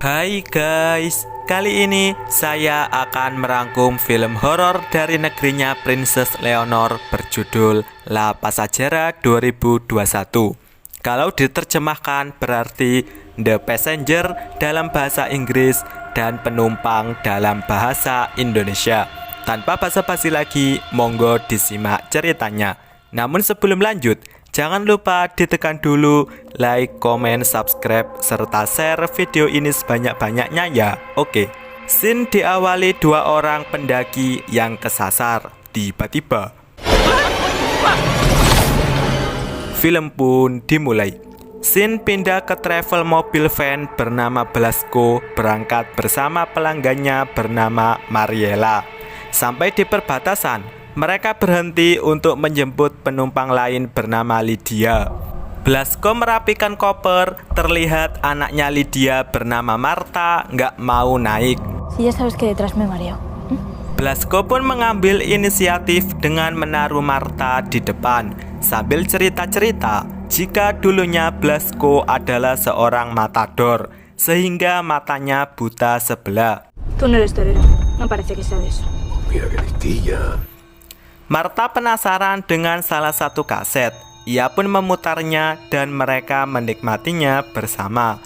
Hai guys, kali ini saya akan merangkum film horor dari negerinya Princess Leonor berjudul La Pasajera 2021. Kalau diterjemahkan berarti The Passenger dalam bahasa Inggris dan penumpang dalam bahasa Indonesia. Tanpa basa-basi lagi, monggo disimak ceritanya. Namun sebelum lanjut, jangan lupa ditekan dulu like, komen, subscribe, serta share video ini sebanyak-banyaknya ya. Oke. Scene diawali dua orang pendaki yang kesasar. Tiba-tiba film pun dimulai. Scene pindah ke travel mobil van bernama Blasco berangkat bersama pelanggannya bernama Mariela. Sampai di perbatasan, mereka berhenti untuk menjemput penumpang lain bernama Lydia. Blasco merapikan koper, terlihat anaknya Lydia bernama Marta nggak mau naik. Si ya sabes que detrás me mareo. Blasco pun mengambil inisiatif dengan menaruh Marta di depan, sambil cerita-cerita jika dulunya Blasco adalah seorang matador, sehingga matanya buta sebelah. Tú no eres torero, no parece que sea de eso. Mira qué listilla. Marta penasaran dengan salah satu kaset. Ia pun memutarnya dan mereka menikmatinya bersama.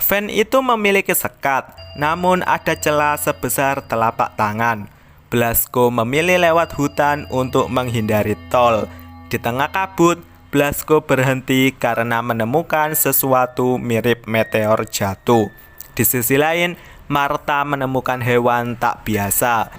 Van itu memiliki sekat, namun ada celah sebesar telapak tangan. Blasco memilih lewat hutan untuk menghindari tol. Di tengah kabut, Blasco berhenti karena menemukan sesuatu mirip meteor jatuh. Di sisi lain, Marta menemukan hewan tak biasa.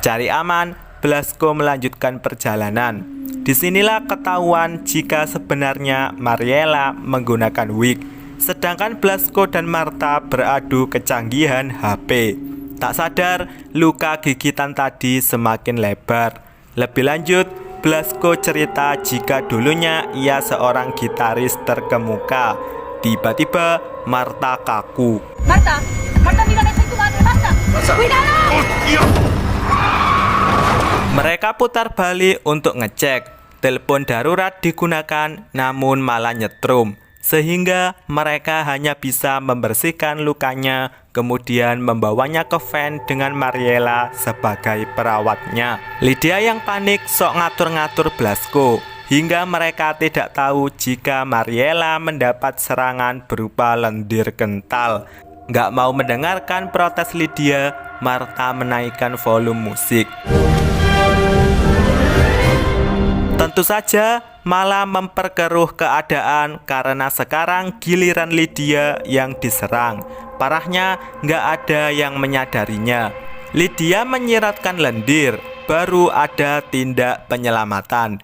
Cari aman, Blasco melanjutkan perjalanan. Disinilah ketahuan jika sebenarnya Mariela menggunakan wig, sedangkan Blasco dan Marta beradu kecanggihan HP. Tak sadar, luka gigitan tadi semakin lebar. Lebih lanjut, Blasco cerita jika dulunya ia seorang gitaris terkemuka. Tiba-tiba Marta kaku. Marta, mira que soy tu madre, Marta. ¡Cuidado! Mereka putar balik untuk ngecek. Telepon darurat digunakan namun malah nyetrum, sehingga mereka hanya bisa membersihkan lukanya, kemudian membawanya ke van dengan Mariela sebagai perawatnya. Lydia yang panik sok ngatur-ngatur Blasco, hingga mereka tidak tahu jika Mariela mendapat serangan berupa lendir kental. Nggak mau mendengarkan protes Lydia, Marta menaikkan volume musik. Tentu saja malah memperkeruh keadaan karena sekarang giliran Lydia yang diserang. Parahnya nggak ada yang menyadarinya. Lydia menyiratkan lendir, baru ada tindak penyelamatan.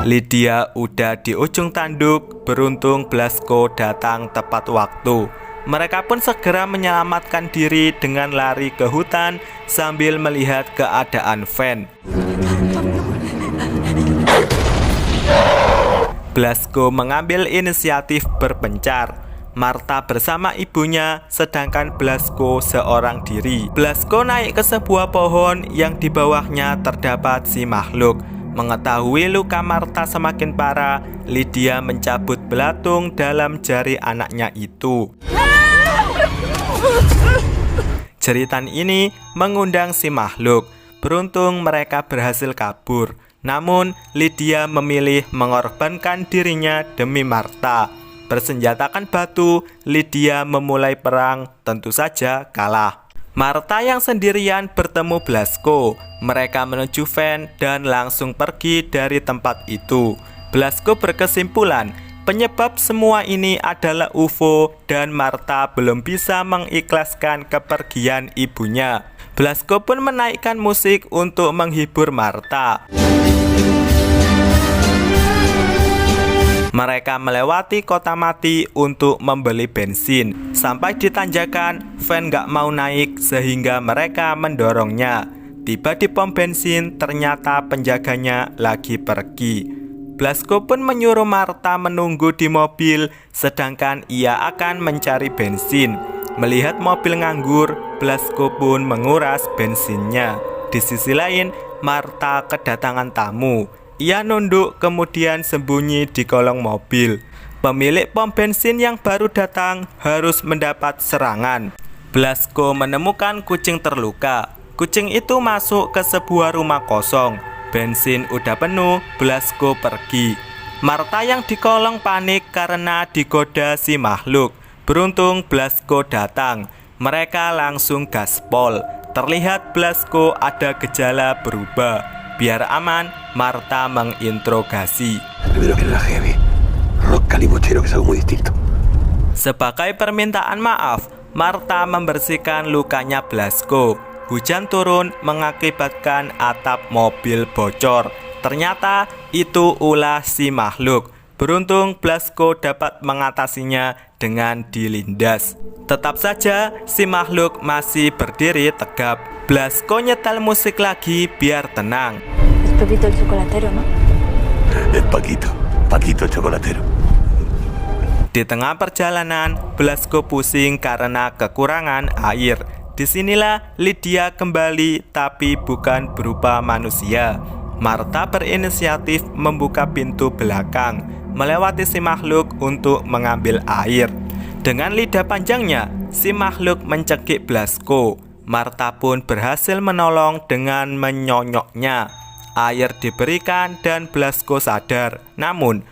Lydia udah di ujung tanduk, beruntung Blasco datang tepat waktu. Mereka pun segera menyelamatkan diri dengan lari ke hutan sambil melihat keadaan van. Blasco mengambil inisiatif berpencar. Marta bersama ibunya, sedangkan Blasco seorang diri. Blasco naik ke sebuah pohon yang di bawahnya terdapat si makhluk. Mengetahui luka Marta semakin parah, Lydia mencabut belatung dalam jari anaknya itu. Jeritan ini mengundang si makhluk. Beruntung mereka berhasil kabur. Namun, Lydia memilih mengorbankan dirinya demi Marta. Bersenjatakan batu, Lydia memulai perang, tentu saja kalah. Marta yang sendirian bertemu Blasco. Mereka menuju van dan langsung pergi dari tempat itu. Blasco berkesimpulan, penyebab semua ini adalah UFO dan Marta belum bisa mengikhlaskan kepergian ibunya. Blasco pun menaikkan musik untuk menghibur Marta. Mereka melewati kota mati untuk membeli bensin. Sampai di tanjakan, van gak mau naik sehingga mereka mendorongnya. Tiba di pom bensin, ternyata penjaganya lagi pergi. Blasco pun menyuruh Marta menunggu di mobil, sedangkan ia akan mencari bensin. Melihat mobil nganggur, Blasco pun menguras bensinnya. Di sisi lain, Martha kedatangan tamu. Ia nunduk kemudian sembunyi di kolong mobil. Pemilik pom bensin yang baru datang harus mendapat serangan. Blasco menemukan kucing terluka. Kucing itu masuk ke sebuah rumah kosong. Bensin udah penuh, Blasco pergi. Martha yang di kolong panik karena digoda si makhluk. Beruntung Blasco datang. Mereka langsung gaspol. Terlihat Blasco ada gejala berubah. Biar aman, Martha menginterogasi. Primero que era heavy. Rock calibotero que es algo muy distinto. Sebagai permintaan maaf, Martha membersihkan lukanya Blasco. Hujan turun mengakibatkan atap mobil bocor. Ternyata itu ulah si makhluk. Beruntung Blasco dapat mengatasinya dengan dilindas. Tetap saja si makhluk masih berdiri tegap. Blasco nyetel musik lagi biar tenang. Es Pepito el chocolatero, ¿no? Es Paquito el chocolatero. Di tengah perjalanan, Blasco pusing karena kekurangan air. Disinilah Lydia kembali, tapi bukan berupa manusia. Martha berinisiatif membuka pintu belakang, melewati si makhluk untuk mengambil air. Dengan lidah panjangnya, si makhluk mencekik Blasco. Martha pun berhasil menolong dengan menyonyoknya. Air diberikan dan Blasco sadar. Namun,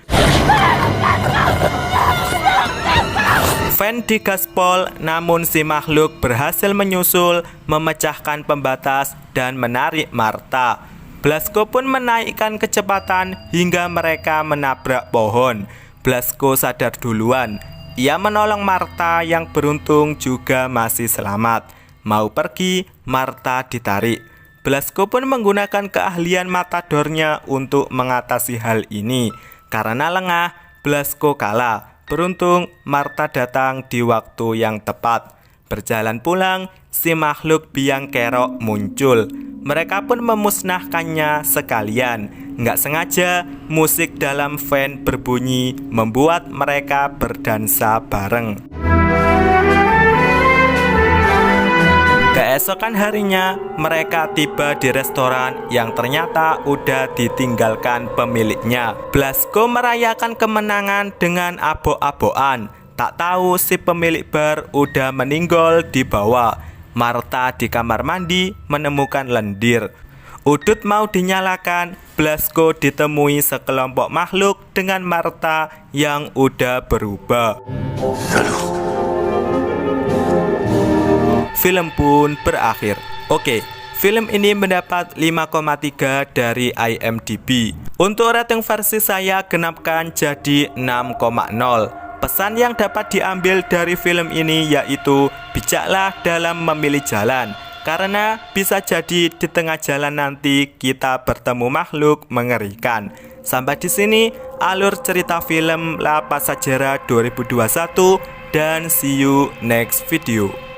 fan digaspol, namun si makhluk berhasil menyusul, memecahkan pembatas dan menarik Martha. Blasco pun menaikkan kecepatan hingga mereka menabrak pohon. Blasco sadar duluan. Ia menolong Martha yang beruntung juga masih selamat. Mau pergi, Martha ditarik. Blasco pun menggunakan keahlian matadornya untuk mengatasi hal ini. Karena lengah, Blasco kalah. Beruntung Martha datang di waktu yang tepat. Berjalan pulang, si makhluk biang kerok muncul. Mereka pun memusnahkannya sekalian. Nggak sengaja, musik dalam van berbunyi membuat mereka berdansa bareng. Keesokan harinya, mereka tiba di restoran yang ternyata udah ditinggalkan pemiliknya. Blasco merayakan kemenangan dengan abok-abokan. Tak tahu si pemilik bar udah meninggal di bawah. Martha di kamar mandi menemukan lendir. Udut mau dinyalakan, Blasco ditemui sekelompok makhluk dengan Martha yang udah berubah. Salud. Film pun berakhir. Oke, film ini mendapat 5,3 dari IMDb. Untuk rating versi saya genapkan jadi 6,0. Pesan yang dapat diambil dari film ini yaitu bijaklah dalam memilih jalan. Karena bisa jadi di tengah jalan nanti kita bertemu makhluk mengerikan. Sampai di sini alur cerita film La Pasajera 2021 dan see you next video.